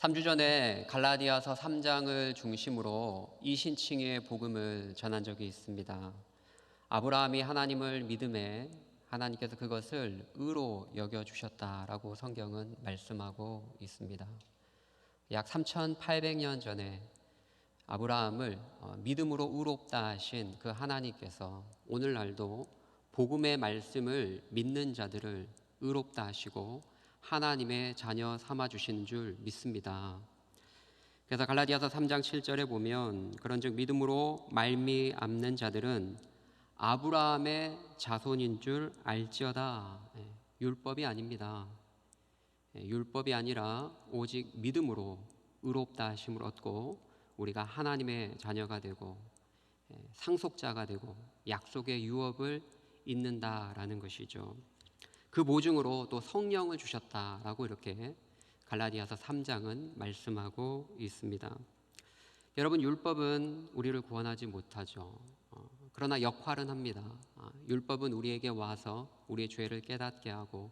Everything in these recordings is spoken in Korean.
3주 전에 갈라디아서 3장을 중심으로 이신칭의 복음을 전한 적이 있습니다. 아브라함이 하나님을 믿음에 하나님께서 그것을 의로 여겨주셨다라고 성경은 말씀하고 있습니다. 약 3800년 전에 아브라함을 믿음으로 의롭다 하신 그 하나님께서 오늘날도 복음의 말씀을 믿는 자들을 의롭다 하시고 하나님의 자녀 삼아주신 줄 믿습니다. 그래서 갈라디아서 3장 7절에 보면 그런즉 믿음으로 말미암는 자들은 아브라함의 자손인 줄 알지어다. 율법이 아닙니다. 율법이 아니라 오직 믿음으로 의롭다 하심을 얻고 우리가 하나님의 자녀가 되고 상속자가 되고 약속의 유업을 잇는다라는 것이죠. 그 보증으로 또 성령을 주셨다라고 이렇게 갈라디아서 3장은 말씀하고 있습니다. 여러분, 율법은 우리를 구원하지 못하죠. 그러나 역할은 합니다. 율법은 우리에게 와서 우리의 죄를 깨닫게 하고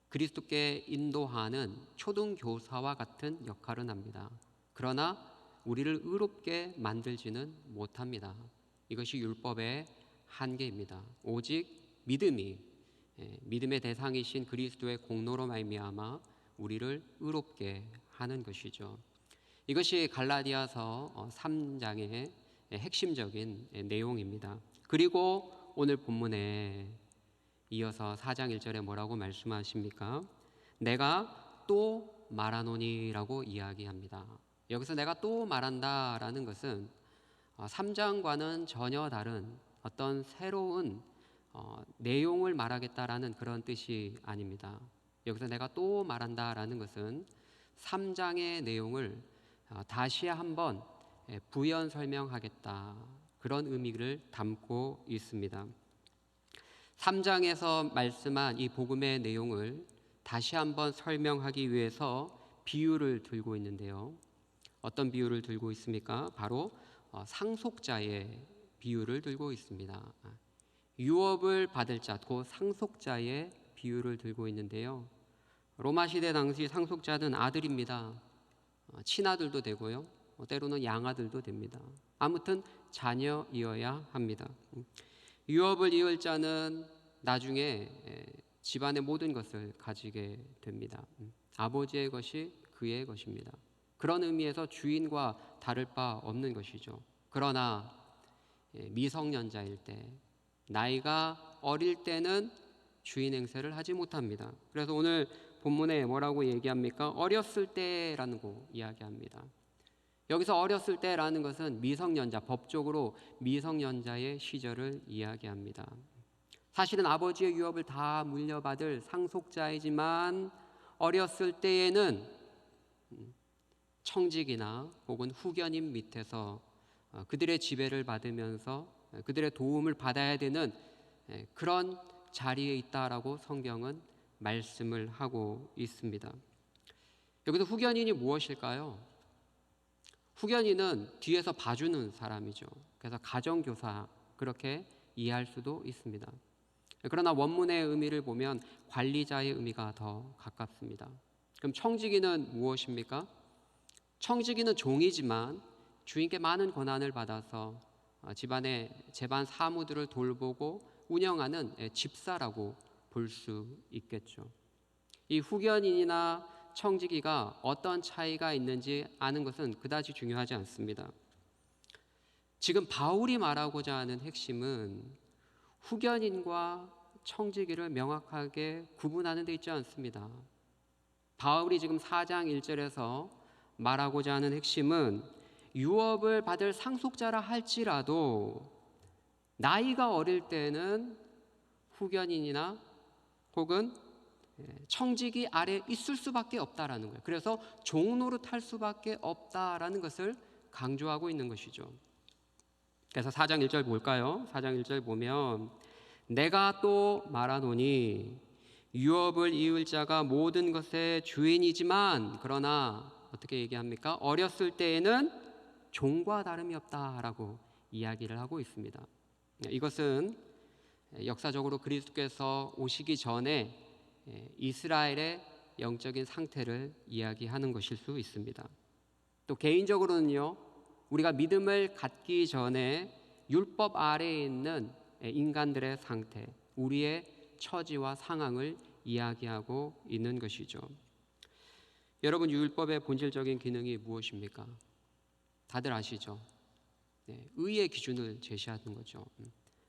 그리스도께 인도하는 초등교사와 같은 역할은 합니다. 그러나 우리를 의롭게 만들지는 못합니다. 이것이 율법의 한계입니다. 오직 믿음의 대상이신 그리스도의 공로로 말미암아 우리를 의롭게 하는 것이죠. 이것이 갈라디아서 3장의 핵심적인 내용입니다. 그리고 오늘 본문에 이어서 4장 1절에 뭐라고 말씀하십니까? 내가 또 말하노니라고 이야기합니다. 여기서 내가 또 말한다라는 것은 3장과는 전혀 다른 어떤 새로운 내용을 말하겠다라는 그런 뜻이 아닙니다. 여기서 내가 또 말한다라는 것은 3장의 내용을 다시 한번 부연 설명하겠다, 그런 의미를 담고 있습니다. 3장에서 말씀한 이 복음의 내용을 다시 한번 설명하기 위해서 비유를 들고 있는데요. 어떤 비유를 들고 있습니까? 바로 상속자의 비유를 들고 있습니다. 유업을 받을 자, 곧 상속자의 비유를 들고 있는데요. 로마 시대 당시 상속자는 아들입니다. 친아들도 되고요, 때로는 양아들도 됩니다. 아무튼 자녀이어야 합니다. 유업을 이을 자는 나중에 집안의 모든 것을 가지게 됩니다. 아버지의 것이 그의 것입니다. 그런 의미에서 주인과 다를 바 없는 것이죠. 그러나 미성년자일 때, 나이가 어릴 때는 주인 행세를 하지 못합니다. 그래서 오늘 본문에 뭐라고 얘기합니까? 어렸을 때라는 거 이야기합니다. 여기서 어렸을 때라는 것은 미성년자, 법적으로 미성년자의 시절을 이야기합니다. 사실은 아버지의 유업을 다 물려받을 상속자이지만 어렸을 때에는 청직이나 혹은 후견인 밑에서 그들의 지배를 받으면서 그들의 도움을 받아야 되는 그런 자리에 있다라고 성경은 말씀을 하고 있습니다. 여기서 후견인이 무엇일까요? 후견인은 뒤에서 봐주는 사람이죠. 그래서 가정교사, 그렇게 이해할 수도 있습니다. 그러나 원문의 의미를 보면 관리자의 의미가 더 가깝습니다. 그럼 청지기는 무엇입니까? 청지기는 종이지만 주인께 많은 권한을 받아서 집안의 재반 사무들을 돌보고 운영하는 집사라고 볼 수 있겠죠. 이 후견인이나 청지기가 어떤 차이가 있는지 아는 것은 그다지 중요하지 않습니다. 지금 바울이 말하고자 하는 핵심은 후견인과 청지기를 명확하게 구분하는 데 있지 않습니다. 바울이 지금 4장 1절에서 말하고자 하는 핵심은 유업을 받을 상속자라 할지라도 나이가 어릴 때는 후견인이나 혹은 청지기 아래 있을 수밖에 없다라는 거예요. 그래서 종노릇할 수밖에 없다라는 것을 강조하고 있는 것이죠. 그래서 4장 1절 볼까요? 4장 1절 보면 내가 또 말하노니 유업을 이을 자가 모든 것의 주인이지만 그러나 어떻게 얘기합니까? 어렸을 때에는 종과 다름이 없다라고 이야기를 하고 있습니다. 이것은 역사적으로 그리스도께서 오시기 전에 이스라엘의 영적인 상태를 이야기하는 것일 수 있습니다. 또 개인적으로는요, 우리가 믿음을 갖기 전에 율법 아래에 있는 인간들의 상태, 우리의 처지와 상황을 이야기하고 있는 것이죠. 여러분, 율법의 본질적인 기능이 무엇입니까? 다들 아시죠? 의의 기준을 제시하는 거죠.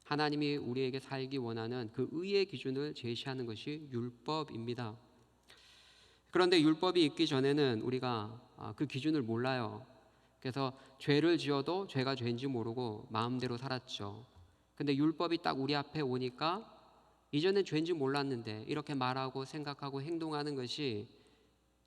하나님이 우리에게 살기 원하는 그 의의 기준을 제시하는 것이 율법입니다. 그런데 율법이 있기 전에는 우리가 그 기준을 몰라요. 그래서 죄를 지어도 죄가 죄인지 모르고 마음대로 살았죠. 근데 율법이 딱 우리 앞에 오니까 이전엔 죄인지 몰랐는데, 이렇게 말하고 생각하고 행동하는 것이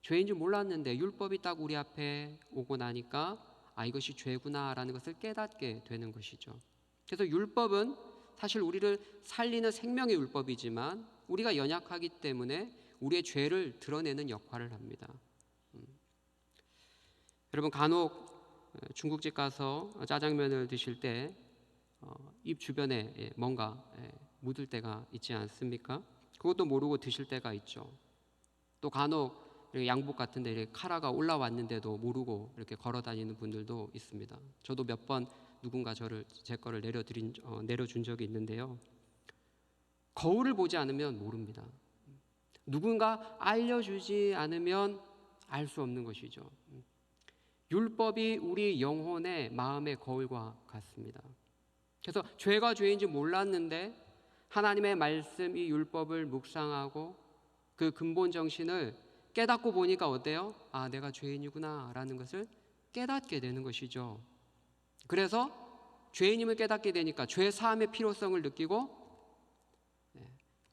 죄인지 몰랐는데 율법이 딱 우리 앞에 오고 나니까 이것이 죄구나라는 것을 깨닫게 되는 것이죠. 그래서 율법은 사실 우리를 살리는 생명의 율법이지만 우리가 연약하기 때문에 우리의 죄를 드러내는 역할을 합니다. 여러분, 간혹 중국집 가서 짜장면을 드실 때 입 주변에 뭔가 묻을 때가 있지 않습니까? 그것도 모르고 드실 때가 있죠. 또 간혹 양복 같은데 이렇게 카라가 올라왔는데도 모르고 이렇게 걸어 다니는 분들도 있습니다. 저도 몇 번 누군가 제 거를 내려준 적이 있는데요. 거울을 보지 않으면 모릅니다. 누군가 알려주지 않으면 알 수 없는 것이죠. 율법이 우리 영혼의 마음의 거울과 같습니다. 그래서 죄가 죄인지 몰랐는데 하나님의 말씀, 이 율법을 묵상하고 그 근본 정신을 깨닫고 보니까 어때요? 내가 죄인이구나 라는 것을 깨닫게 되는 것이죠. 그래서 죄인임을 깨닫게 되니까 죄 사함의 필요성을 느끼고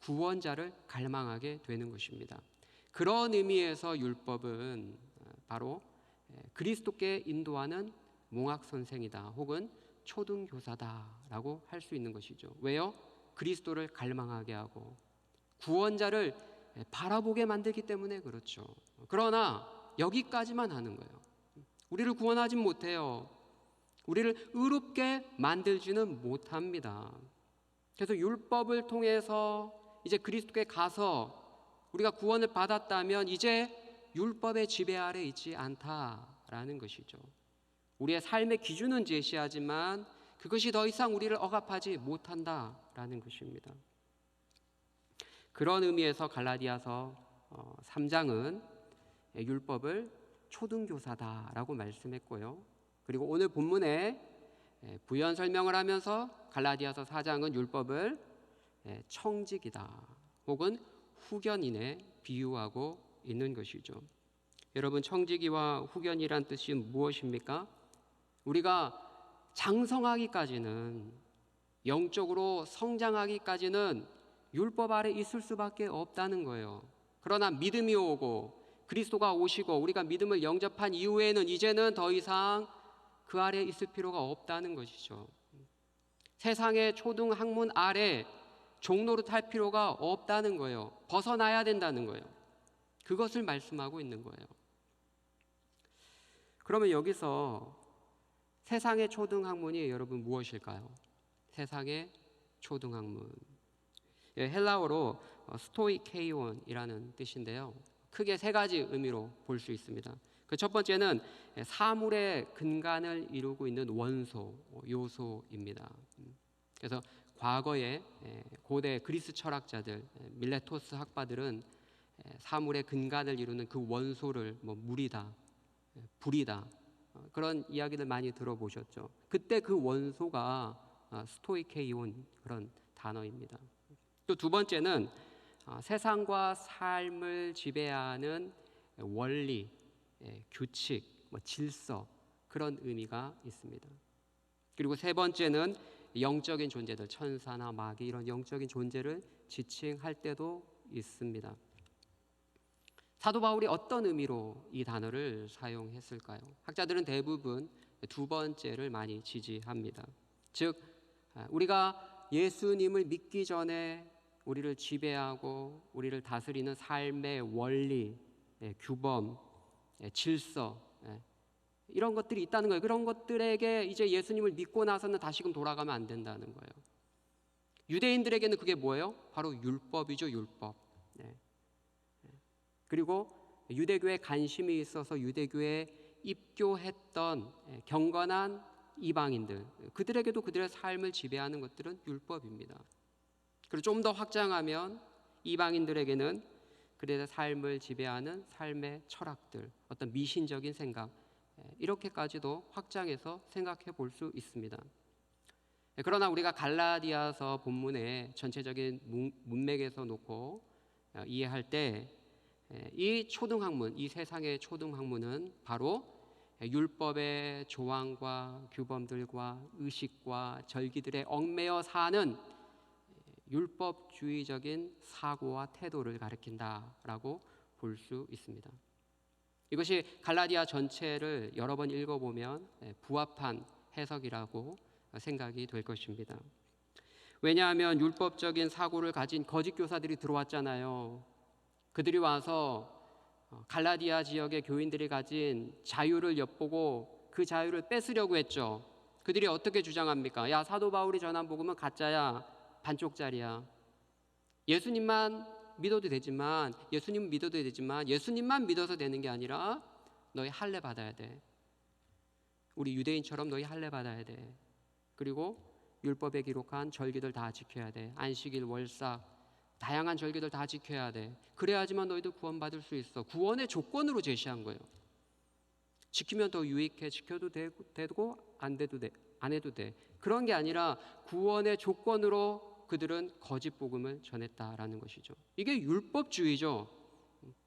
구원자를 갈망하게 되는 것입니다. 그런 의미에서 율법은 바로 그리스도께 인도하는 몽학 선생이다, 혹은 초등교사다라고 할 수 있는 것이죠. 왜요? 그리스도를 갈망하게 하고 구원자를 바라보게 만들기 때문에 그렇죠. 그러나 여기까지만 하는 거예요. 우리를 구원하진 못해요. 우리를 의롭게 만들지는 못합니다. 그래서 율법을 통해서 이제 그리스도께 가서 우리가 구원을 받았다면 이제 율법의 지배 아래 있지 않다라는 것이죠. 우리의 삶의 기준은 제시하지만 그것이 더 이상 우리를 억압하지 못한다라는 것입니다. 그런 의미에서 갈라디아서 3장은 율법을 초등교사다라고 말씀했고요. 그리고 오늘 본문에 부연 설명을 하면서 갈라디아서 4장은 율법을 청직이다, 혹은 후견인에 비유하고 있는 것이죠. 여러분, 청지기와 후견이란 뜻이 무엇입니까? 우리가 장성하기까지는, 영적으로 성장하기까지는 율법 아래 있을 수밖에 없다는 거예요. 그러나 믿음이 오고 그리스도가 오시고 우리가 믿음을 영접한 이후에는 이제는 더 이상 그 아래 있을 필요가 없다는 것이죠. 세상의 초등 학문 아래 종로를 탈 필요가 없다는 거예요. 벗어나야 된다는 거예요. 그것을 말씀하고 있는 거예요. 그러면 여기서 세상의 초등학문이 여러분 무엇일까요? 세상의 초등학문, 헬라어로 스토이케이온이라는 뜻인데요, 크게 세 가지 의미로 볼 수 있습니다. 그 첫 번째는 사물의 근간을 이루고 있는 원소, 요소입니다. 그래서 과거에 고대 그리스 철학자들, 밀레토스 학파들은 사물의 근간을 이루는 그 원소를 물이다, 불이다, 그런 이야기를 많이 들어보셨죠. 그때 그 원소가 스토이케이온, 그런 단어입니다. 또 두 번째는 세상과 삶을 지배하는 원리, 규칙, 질서, 그런 의미가 있습니다. 그리고 세 번째는 영적인 존재들, 천사나 마귀, 이런 영적인 존재를 지칭할 때도 있습니다. 사도 바울이 어떤 의미로 이 단어를 사용했을까요? 학자들은 대부분 두 번째를 많이 지지합니다. 즉, 우리가 예수님을 믿기 전에 우리를 지배하고 우리를 다스리는 삶의 원리, 규범, 질서, 이런 것들이 있다는 거예요. 그런 것들에게 이제 예수님을 믿고 나서는 다시금 돌아가면 안 된다는 거예요. 유대인들에게는 그게 뭐예요? 바로 율법이죠, 율법. 그리고 유대교에 관심이 있어서 유대교에 입교했던 경건한 이방인들, 그들에게도 그들의 삶을 지배하는 것들은 율법입니다. 그리고 좀 더 확장하면 이방인들에게는 그들의 삶을 지배하는 삶의 철학들, 어떤 미신적인 생각, 이렇게까지도 확장해서 생각해 볼 수 있습니다. 그러나 우리가 갈라디아서 본문의 전체적인 문맥에서 놓고 이해할 때 이 초등학문, 이 세상의 초등학문은 바로 율법의 조항과 규범들과 의식과 절기들에 얽매여 사는 율법주의적인 사고와 태도를 가리킨다라고 볼 수 있습니다. 이것이 갈라디아 전체를 여러 번 읽어보면 부합한 해석이라고 생각이 될 것입니다. 왜냐하면 율법적인 사고를 가진 거짓 교사들이 들어왔잖아요. 그들이 와서 갈라디아 지역의 교인들이 가진 자유를 엿보고 그 자유를 뺏으려고 했죠. 그들이 어떻게 주장합니까? 야, 사도 바울이 전한 복음은 가짜야, 반쪽짜리야. 예수님만 믿어도 되지만 예수님만 믿어서 되는 게 아니라 너희 할례 받아야 돼. 우리 유대인처럼 너희 할례 받아야 돼. 그리고 율법에 기록한 절기들 다 지켜야 돼. 안식일, 월삭, 다양한 절기들 다 지켜야 돼. 그래야지만 너희도 구원받을 수 있어. 구원의 조건으로 제시한 거예요. 지키면 더 유익해. 지켜도 되고 안 해도 돼. 그런 게 아니라 구원의 조건으로 그들은 거짓 복음을 전했다라는 것이죠. 이게 율법주의죠.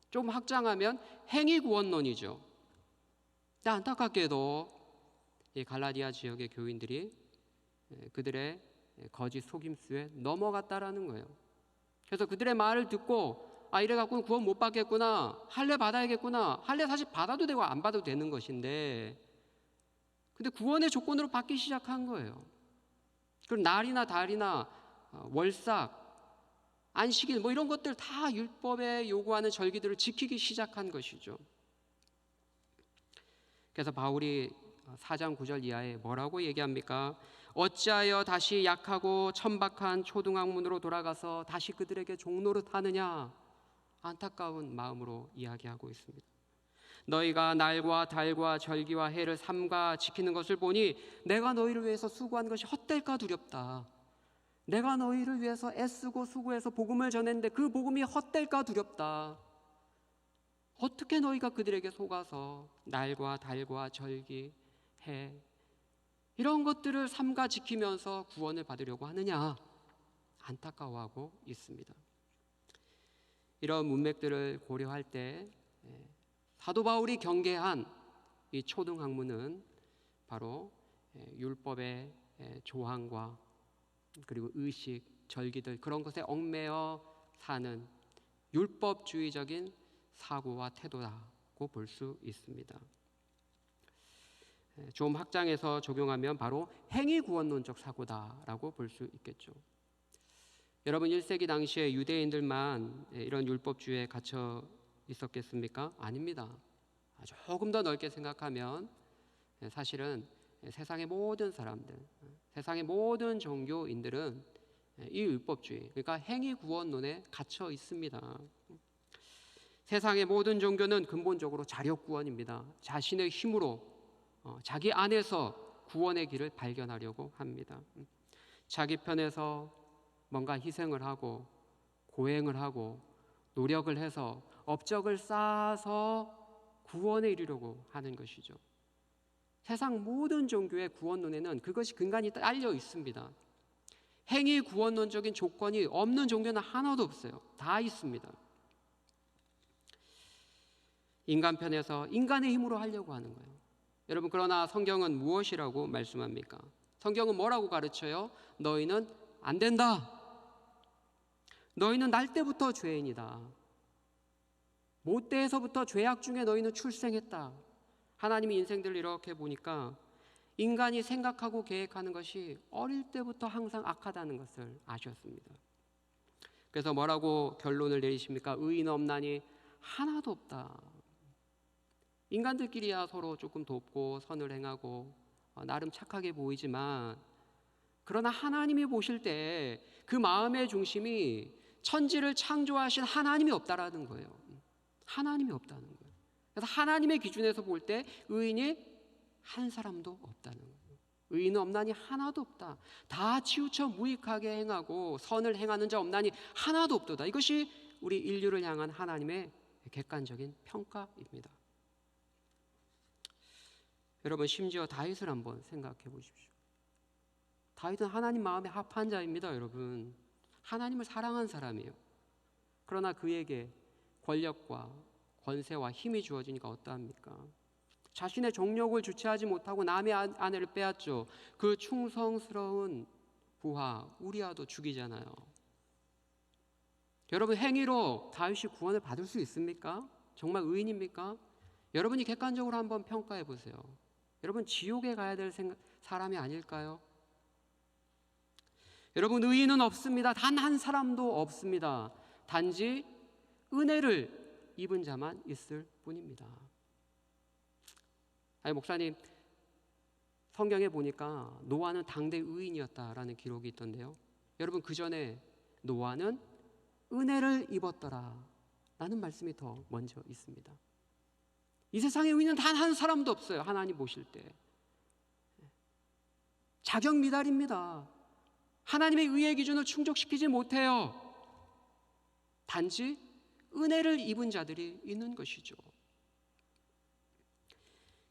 좀 확장하면 행위 구원론이죠. 안타깝게도 이 갈라디아 지역의 교인들이 그들의 거짓 속임수에 넘어갔다라는 거예요. 그래서 그들의 말을 듣고 이래 갖고는 구원 못 받겠구나, 할례 받아야겠구나. 할례 사실 받아도 되고 안 받아도 되는 것인데, 근데 구원의 조건으로 받기 시작한 거예요. 그럼 날이나 달이나 월삭, 안식일 이런 것들 다 율법에 요구하는 절기들을 지키기 시작한 것이죠. 그래서 바울이 4장 9절 이하에 뭐라고 얘기합니까? 어찌하여 다시 약하고 천박한 초등학문으로 돌아가서 다시 그들에게 종노릇 하느냐? 안타까운 마음으로 이야기하고 있습니다. 너희가 날과 달과 절기와 해를 삼가 지키는 것을 보니 내가 너희를 위해서 수고한 것이 헛될까 두렵다. 내가 너희를 위해서 애쓰고 수고해서 복음을 전했는데 그 복음이 헛될까 두렵다. 어떻게 너희가 그들에게 속아서 날과 달과 절기, 해 이런 것들을 삼가 지키면서 구원을 받으려고 하느냐? 안타까워하고 있습니다. 이런 문맥들을 고려할 때 사도 바울이 경계한 이 초등학문은 바로 율법의 조항과 그리고 의식, 절기들 그런 것에 얽매여 사는 율법주의적인 사고와 태도라고 볼 수 있습니다. 좀 확장해서 적용하면 바로 행위구원론적 사고다라고 볼 수 있겠죠. 여러분 1세기 당시에 유대인들만 이런 율법주의에 갇혀 있었겠습니까? 아닙니다. 조금 더 넓게 생각하면 사실은 세상의 모든 사람들, 세상의 모든 종교인들은 이 율법주의, 그러니까 행위구원론에 갇혀 있습니다. 세상의 모든 종교는 근본적으로 자력구원입니다. 자신의 힘으로 자기 안에서 구원의 길을 발견하려고 합니다. 자기 편에서 뭔가 희생을 하고 고행을 하고 노력을 해서 업적을 쌓아서 구원에 이르려고 하는 것이죠. 세상 모든 종교의 구원론에는 그것이 근간이 딸려 있습니다. 행위 구원론적인 조건이 없는 종교는 하나도 없어요. 다 있습니다. 인간 편에서 인간의 힘으로 하려고 하는 거예요. 여러분 그러나 성경은 무엇이라고 말씀합니까? 성경은 뭐라고 가르쳐요? 너희는 안 된다. 너희는 날 때부터 죄인이다. 모때에서부터 죄악 중에 너희는 출생했다. 하나님이 인생들을 이렇게 보니까 인간이 생각하고 계획하는 것이 어릴 때부터 항상 악하다는 것을 아셨습니다. 그래서 뭐라고 결론을 내리십니까? 의인 없나니 하나도 없다. 인간들끼리야 서로 조금 돕고 선을 행하고 나름 착하게 보이지만 그러나 하나님이 보실 때 그 마음의 중심이 천지를 창조하신 하나님이 없다라는 거예요. 하나님이 없다는 거예요. 그래서 하나님의 기준에서 볼 때 의인이 한 사람도 없다는 거예요. 의인은 없나니 하나도 없다. 다 치우쳐 무익하게 행하고 선을 행하는 자 없나니 하나도 없도다. 이것이 우리 인류를 향한 하나님의 객관적인 평가입니다. 여러분, 심지어 다윗을 한번 생각해 보십시오. 다윗은 하나님 마음에 합한 자입니다. 여러분, 하나님을 사랑한 사람이에요. 그러나 그에게 권력과 권세와 힘이 주어지니까 어떠합니까? 자신의 정욕을 주체하지 못하고 남의 아내를 빼앗죠. 그 충성스러운 부하 우리아도 죽이잖아요. 여러분, 행위로 다윗이 구원을 받을 수 있습니까? 정말 의인입니까? 여러분이 객관적으로 한번 평가해 보세요. 여러분, 지옥에 가야 될 사람이 아닐까요? 여러분, 의인은 없습니다. 단 한 사람도 없습니다. 단지 은혜를 입은 자만 있을 뿐입니다. 아니, 목사님, 성경에 보니까 노아는 당대 의인이었다라는 기록이 있던데요. 여러분, 그 전에 노아는 은혜를 입었더라 라는 말씀이 더 먼저 있습니다. 이 세상에 의인은 단 한 사람도 없어요. 하나님 보실 때 자격 미달입니다. 하나님의 의의 기준을 충족시키지 못해요. 단지 은혜를 입은 자들이 있는 것이죠.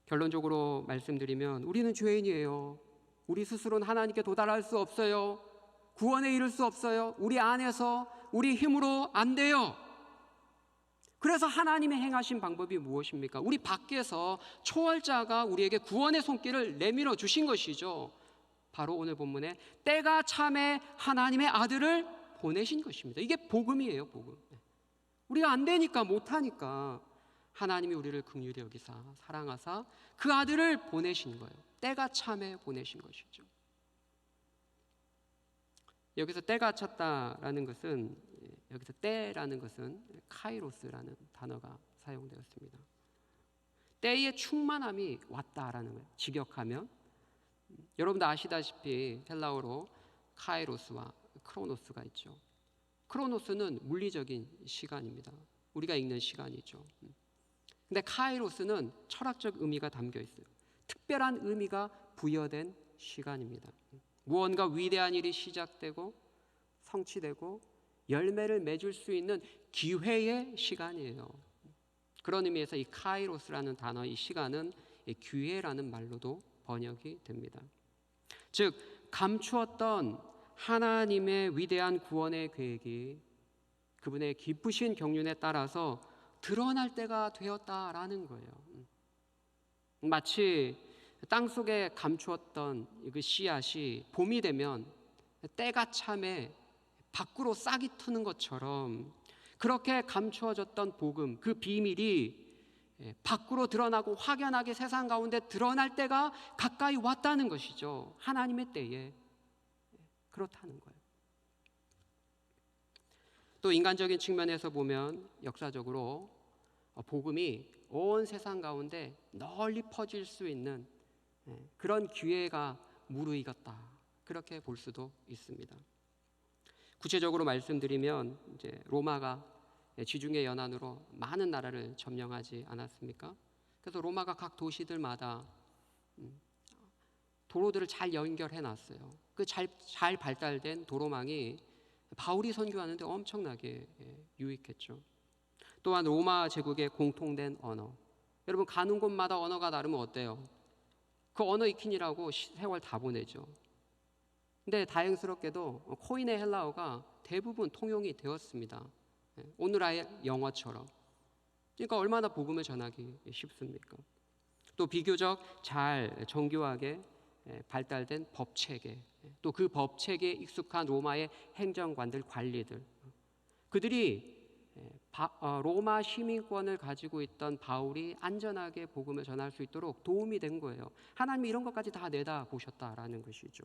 결론적으로 말씀드리면 우리는 죄인이에요. 우리 스스로는 하나님께 도달할 수 없어요. 구원에 이를 수 없어요. 우리 안에서 우리 힘으로 안 돼요. 그래서 하나님의 행하신 방법이 무엇입니까? 우리 밖에서 초월자가 우리에게 구원의 손길을 내밀어 주신 것이죠. 바로 오늘 본문에 때가 참에 하나님의 아들을 보내신 것입니다. 이게 복음이에요, 복음. 우리가 안 되니까, 못하니까 하나님이 우리를 긍휼히 여기사 사랑하사 그 아들을 보내신 거예요. 때가 참에 보내신 것이죠. 여기서 때가 찼다라는 것은, 여기서 때라는 것은 카이로스라는 단어가 사용되었습니다. 때의 충만함이 왔다라는 거예요. 직역하면 여러분도 아시다시피 헬라어로 카이로스와 크로노스가 있죠. 크로노스는 물리적인 시간입니다. 우리가 읽는 시간이죠. 근데 카이로스는 철학적 의미가 담겨 있어요. 특별한 의미가 부여된 시간입니다. 무언가 위대한 일이 시작되고 성취되고 열매를 맺을 수 있는 기회의 시간이에요. 그런 의미에서 이 카이로스라는 단어, 이 시간은 기회라는 말로도 번역이 됩니다. 즉, 감추었던 하나님의 위대한 구원의 계획이 그분의 기쁘신 경륜에 따라서 드러날 때가 되었다라는 거예요. 마치 땅속에 감추었던 그 씨앗이 봄이 되면 때가 참에 밖으로 싹이 트는 것처럼 그렇게 감추어졌던 복음, 그 비밀이 밖으로 드러나고 확연하게 세상 가운데 드러날 때가 가까이 왔다는 것이죠. 하나님의 때에 그렇다는 거예요. 또 인간적인 측면에서 보면 역사적으로 복음이 온 세상 가운데 널리 퍼질 수 있는 그런 기회가 무르익었다, 그렇게 볼 수도 있습니다. 구체적으로 말씀드리면 이제 로마가 지중해 연안으로 많은 나라를 점령하지 않았습니까? 그래서 로마가 각 도시들마다 도로들을 잘 연결해 놨어요. 그 잘 발달된 도로망이 바울이 선교하는데 엄청나게 유익했죠. 또한 로마 제국의 공통된 언어. 여러분, 가는 곳마다 언어가 다르면 어때요? 그 언어 익히느라고 세월 다 보내죠. 근데 다행스럽게도 코인의 헬라어가 대부분 통용이 되었습니다. 오늘날의 영어처럼. 그러니까 얼마나 복음을 전하기 쉽습니까? 또 비교적 잘 정교하게 발달된 법체계, 또 그 법체계에 익숙한 로마의 행정관들, 관리들, 그들이 로마 시민권을 가지고 있던 바울이 안전하게 복음을 전할 수 있도록 도움이 된 거예요. 하나님이 이런 것까지 다 내다보셨다라는 것이죠.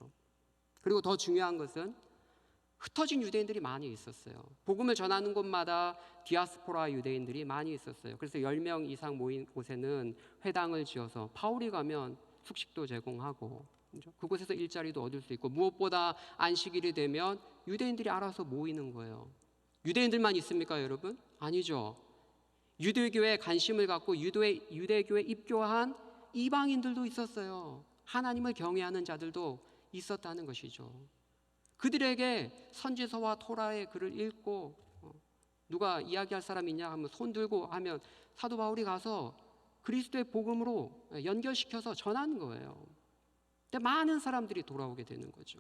그리고 더 중요한 것은 흩어진 유대인들이 많이 있었어요. 복음을 전하는 곳마다 디아스포라 유대인들이 많이 있었어요. 그래서 10명 이상 모인 곳에는 회당을 지어서 바울이 가면 숙식도 제공하고 그곳에서 일자리도 얻을 수 있고, 무엇보다 안식일이 되면 유대인들이 알아서 모이는 거예요. 유대인들만 있습니까, 여러분? 아니죠. 유대교에 관심을 갖고 유대교에 입교한 이방인들도 있었어요. 하나님을 경외하는 자들도 있었다는 것이죠. 그들에게 선지서와 토라의 글을 읽고 누가 이야기할 사람 있냐 하면 손 들고 하면 사도 바울이 가서 그리스도의 복음으로 연결시켜서 전하는 거예요. 근데 많은 사람들이 돌아오게 되는 거죠.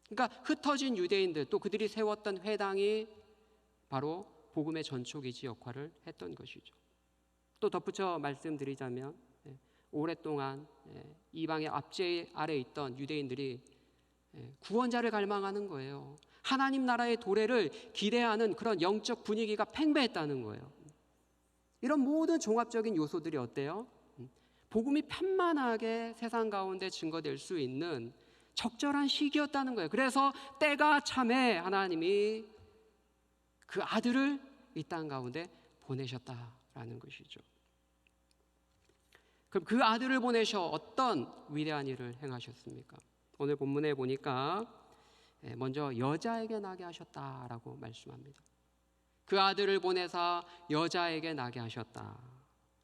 그러니까 흩어진 유대인들, 또 그들이 세웠던 회당이 바로 복음의 전초기지 역할을 했던 것이죠. 또 덧붙여 말씀드리자면 오랫동안 이방의 압제 아래 있던 유대인들이 구원자를 갈망하는 거예요. 하나님 나라의 도래를 기대하는 그런 영적 분위기가 팽배했다는 거예요. 이런 모든 종합적인 요소들이 어때요? 복음이 편만하게 세상 가운데 증거될 수 있는 적절한 시기였다는 거예요. 그래서 때가 참에 하나님이 그 아들을 이 땅 가운데 보내셨다라는 것이죠. 그럼 그 아들을 보내셔 어떤 위대한 일을 행하셨습니까? 오늘 본문에 보니까 먼저 여자에게 나게 하셨다라고 말씀합니다. 그 아들을 보내사 여자에게 나게 하셨다.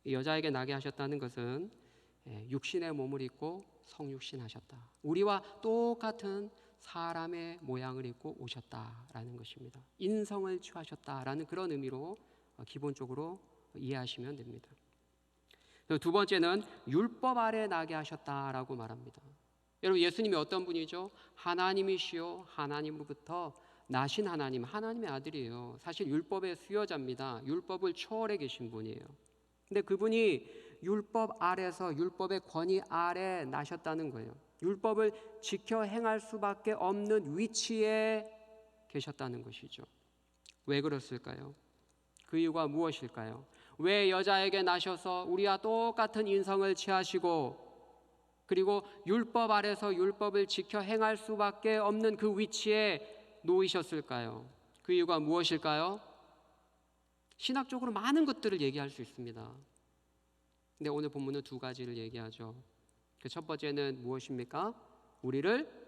여자에게 나게 하셨다는 것은 육신의 몸을 입고 성육신 하셨다. 우리와 똑같은 사람의 모양을 입고 오셨다라는 것입니다. 인성을 취하셨다라는 그런 의미로 기본적으로 이해하시면 됩니다. 두 번째는 율법 아래 나게 하셨다라고 말합니다. 여러분, 예수님이 어떤 분이죠? 하나님이시요 하나님으로부터 나신 하나님, 하나님의 아들이에요. 사실 율법의 수여자입니다. 율법을 초월해 계신 분이에요. 근데 그분이 율법 아래서 율법의 권위 아래 나셨다는 거예요. 율법을 지켜 행할 수밖에 없는 위치에 계셨다는 것이죠. 왜 그랬을까요? 그 이유가 무엇일까요? 왜 여자에게 나셔서 우리와 똑같은 인성을 취하시고 그리고 율법 아래서 율법을 지켜 행할 수밖에 없는 그 위치에 놓이셨을까요? 그 이유가 무엇일까요? 신학적으로 많은 것들을 얘기할 수 있습니다. 근데 오늘 본문은 두 가지를 얘기하죠. 그 첫 번째는 무엇입니까? 우리를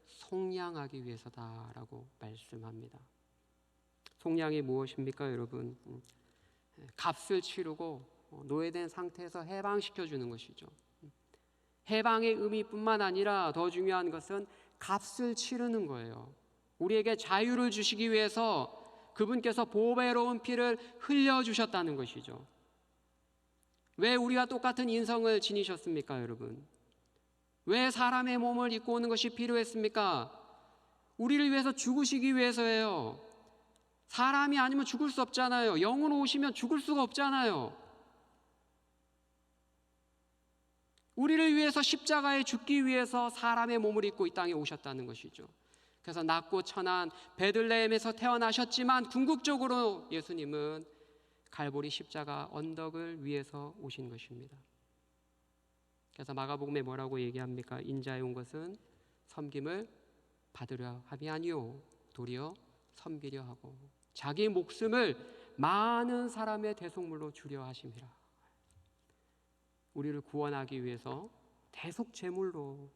속량하기 위해서다라고 말씀합니다. 속량이 무엇입니까, 여러분? 값을 치르고 노예된 상태에서 해방시켜 주는 것이죠. 해방의 의미뿐만 아니라 더 중요한 것은 값을 치르는 거예요. 우리에게 자유를 주시기 위해서 그분께서 보배로운 피를 흘려주셨다는 것이죠. 왜 우리와 똑같은 인성을 지니셨습니까, 여러분? 왜 사람의 몸을 입고 오는 것이 필요했습니까? 우리를 위해서 죽으시기 위해서예요. 사람이 아니면 죽을 수 없잖아요. 영으로 오시면 죽을 수가 없잖아요. 우리를 위해서 십자가에 죽기 위해서 사람의 몸을 입고 이 땅에 오셨다는 것이죠. 그래서 낮고 천한 베들레헴에서 태어나셨지만 궁극적으로 예수님은 갈보리 십자가 언덕을 위해서 오신 것입니다. 그래서 마가복음에 뭐라고 얘기합니까? 인자에 온 것은 섬김을 받으려 함이 아니요 도리어 섬기려 하고 자기 목숨을 많은 사람의 대속물로 주려 하심이라. 우리를 구원하기 위해서 대속 제물로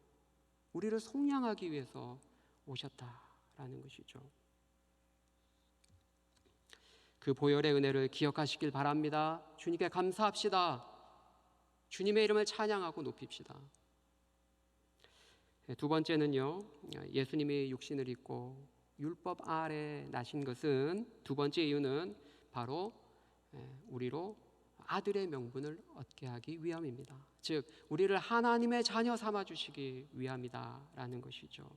우리를 속량하기 위해서 오셨다라는 것이죠. 그 보혈의 은혜를 기억하시길 바랍니다. 주님께 감사합시다. 주님의 이름을 찬양하고 높입시다. 두 번째는요, 예수님이 육신을 입고 율법 아래 나신 것은 두 번째 이유는 바로 우리로 아들의 명분을 얻게 하기 위함입니다. 즉 우리를 하나님의 자녀 삼아 주시기 위함이다라는 것이죠.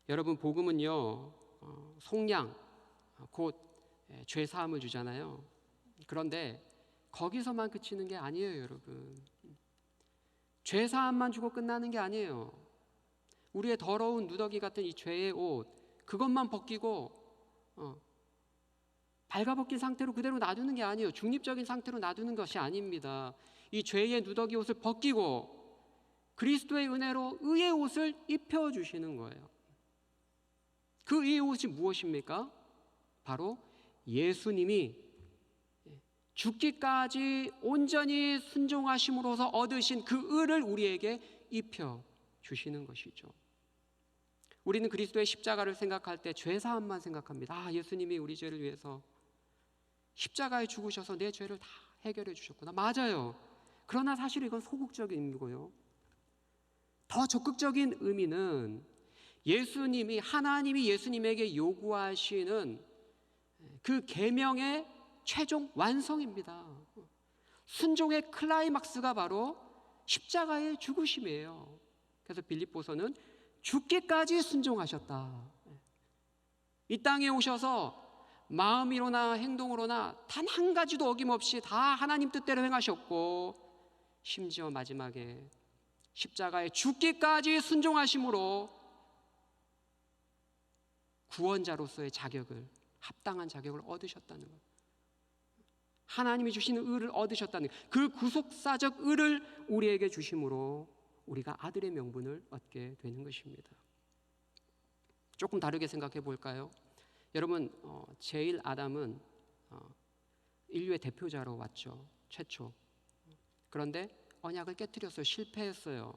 여러분, 복음은요 속량 곧 죄 사함을 주잖아요. 그런데 거기서만 그치는 게 아니에요, 여러분. 죄 사함만 주고 끝나는 게 아니에요. 우리의 더러운 누더기 같은 이 죄의 옷, 그것만 벗기고 발가벗긴 상태로 그대로 놔두는 게 아니에요. 중립적인 상태로 놔두는 것이 아닙니다. 이 죄의 누더기 옷을 벗기고 그리스도의 은혜로 의의 옷을 입혀주시는 거예요. 그 의의 옷이 무엇입니까? 바로 예수님이 죽기까지 온전히 순종하심으로써 얻으신 그 의를 우리에게 입혀주시는 것이죠. 우리는 그리스도의 십자가를 생각할 때 죄사함만 생각합니다. 예수님이 우리 죄를 위해서 십자가에 죽으셔서 내 죄를 다 해결해 주셨구나. 맞아요. 그러나 사실 이건 소극적인 의미고요. 더 적극적인 의미는 하나님이 예수님에게 요구하시는 그 계명의 최종 완성입니다. 순종의 클라이막스가 바로 십자가의 죽으심이에요. 그래서 빌립보서는 죽기까지 순종하셨다. 이 땅에 오셔서 마음이로나 행동으로나 단 한 가지도 어김없이 다 하나님 뜻대로 행하셨고, 심지어 마지막에 십자가에 죽기까지 순종하심으로 구원자로서의 자격을, 합당한 자격을 얻으셨다는 것. 하나님이 주시는 의를 얻으셨다는 그 구속사적 의를 우리에게 주심으로 우리가 아들의 명분을 얻게 되는 것입니다. 조금 다르게 생각해 볼까요? 여러분, 제일 아담은 인류의 대표자로 왔죠. 최초. 그런데 언약을 깨뜨렸어요. 실패했어요.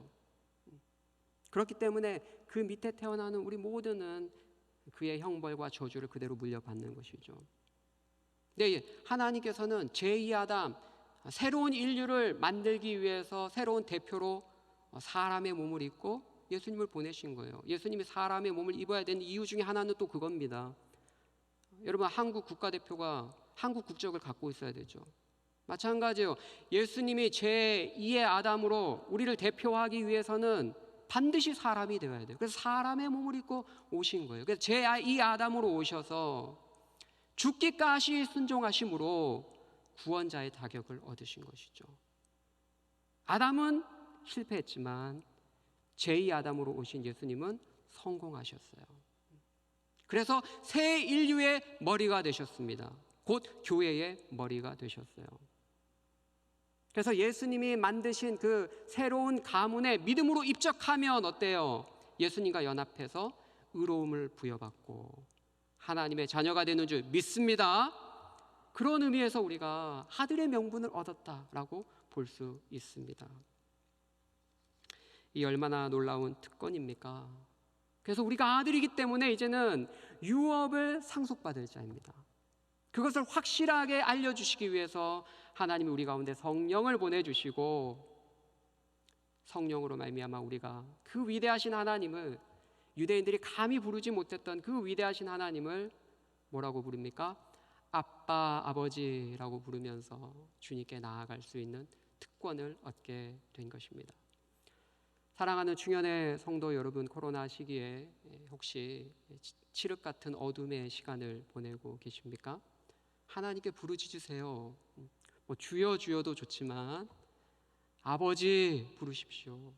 그렇기 때문에 그 밑에 태어나는 우리 모두는 그의 형벌과 저주를 그대로 물려받는 것이죠. 네, 하나님께서는 제2 아담, 새로운 인류를 만들기 위해서 새로운 대표로 사람의 몸을 입고 예수님을 보내신 거예요. 예수님이 사람의 몸을 입어야 되는 이유 중에 하나는 또 그겁니다. 여러분, 한국 국가대표가 한국 국적을 갖고 있어야 되죠. 마찬가지예요. 예수님이 제2의 아담으로 우리를 대표하기 위해서는 반드시 사람이 되어야 돼요. 그래서 사람의 몸을 입고 오신 거예요. 그래서 제2 아담으로 오셔서 죽기까지 순종하심으로 구원자의 자격을 얻으신 것이죠. 아담은 실패했지만 제2 아담으로 오신 예수님은 성공하셨어요. 그래서 새 인류의 머리가 되셨습니다. 곧 교회의 머리가 되셨어요. 그래서 예수님이 만드신 그 새로운 가문에 믿음으로 입적하면 어때요? 예수님과 연합해서 의로움을 부여받고 하나님의 자녀가 되는 줄 믿습니다. 그런 의미에서 우리가 아들의 명분을 얻었다라고 볼 수 있습니다. 이 얼마나 놀라운 특권입니까? 그래서 우리가 아들이기 때문에 이제는 유업을 상속받을 자입니다. 그것을 확실하게 알려주시기 위해서 하나님이 우리 가운데 성령을 보내주시고, 성령으로 말미암아 우리가 그 위대하신 하나님을, 유대인들이 감히 부르지 못했던 그 위대하신 하나님을 뭐라고 부릅니까? 아빠, 아버지라고 부르면서 주님께 나아갈 수 있는 특권을 얻게 된 것입니다. 사랑하는 충현의 성도 여러분, 코로나 시기에 혹시 칠흑 같은 어둠의 시간을 보내고 계십니까? 하나님께 부르짖으세요. 주여 주여도 좋지만 아버지 부르십시오.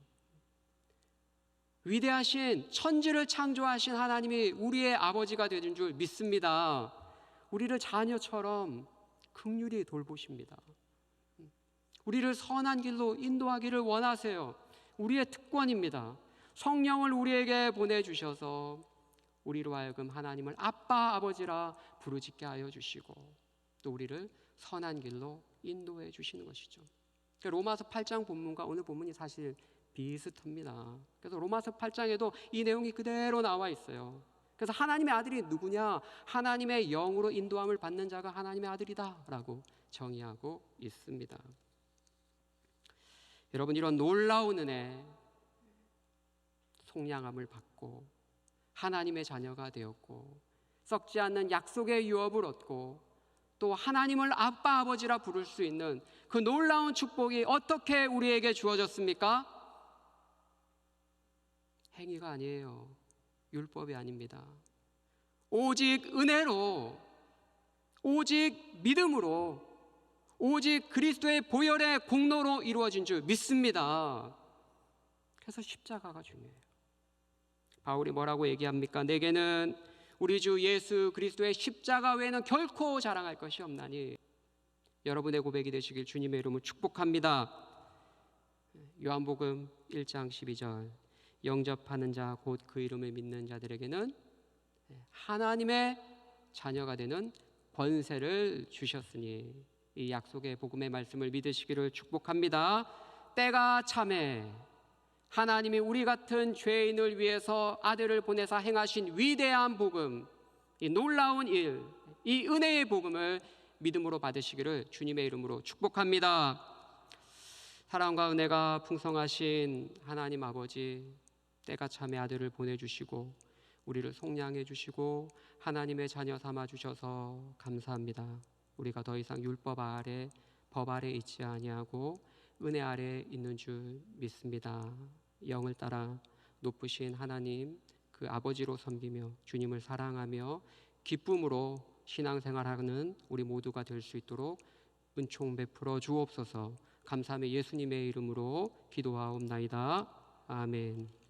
위대하신 천지를 창조하신 하나님이 우리의 아버지가 되는 줄 믿습니다. 우리를 자녀처럼 긍휼히 돌보십니다. 우리를 선한 길로 인도하기를 원하세요. 우리의 특권입니다. 성령을 우리에게 보내주셔서 우리로 하여금 하나님을 아빠, 아버지라 부르짖게 하여 주시고 또 우리를 선한 길로 인도해 주시는 것이죠. 로마서 8장 본문과 오늘 본문이 사실 비슷합니다. 그래서 로마서 8장에도 이 내용이 그대로 나와 있어요. 그래서 하나님의 아들이 누구냐? 하나님의 영으로 인도함을 받는 자가 하나님의 아들이다 라고 정의하고 있습니다. 여러분, 이런 놀라운 은혜, 속량함을 받고 하나님의 자녀가 되었고 썩지 않는 약속의 유업을 얻고 또 하나님을 아빠, 아버지라 부를 수 있는 그 놀라운 축복이 어떻게 우리에게 주어졌습니까? 행위가 아니에요. 율법이 아닙니다. 오직 은혜로, 오직 믿음으로, 오직 그리스도의 보혈의 공로로 이루어진 줄 믿습니다. 그래서 십자가가 중요해요. 바울이 뭐라고 얘기합니까? 내게는 우리 주 예수 그리스도의 십자가 외에는 결코 자랑할 것이 없나니. 여러분의 고백이 되시길 주님의 이름으로 축복합니다. 요한복음 1장 12절, 영접하는 자 곧 그 이름을 믿는 자들에게는 하나님의 자녀가 되는 권세를 주셨으니, 이 약속의 복음의 말씀을 믿으시기를 축복합니다. 때가 참에 하나님이 우리 같은 죄인을 위해서 아들을 보내사 행하신 위대한 복음, 이 놀라운 일, 이 은혜의 복음을 믿음으로 받으시기를 주님의 이름으로 축복합니다. 사랑과 은혜가 풍성하신 하나님 아버지, 때가 참에 아들을 보내주시고 우리를 속량해 주시고 하나님의 자녀 삼아 주셔서 감사합니다. 우리가 더 이상 율법 아래, 법 아래 있지 아니하고 은혜 아래 있는 줄 믿습니다. 영을 따라 높으신 하나님 그 아버지로 섬기며 주님을 사랑하며 기쁨으로 신앙생활하는 우리 모두가 될 수 있도록 은총 베풀어 주옵소서. 감사하며 예수님의 이름으로 기도하옵나이다. 아멘.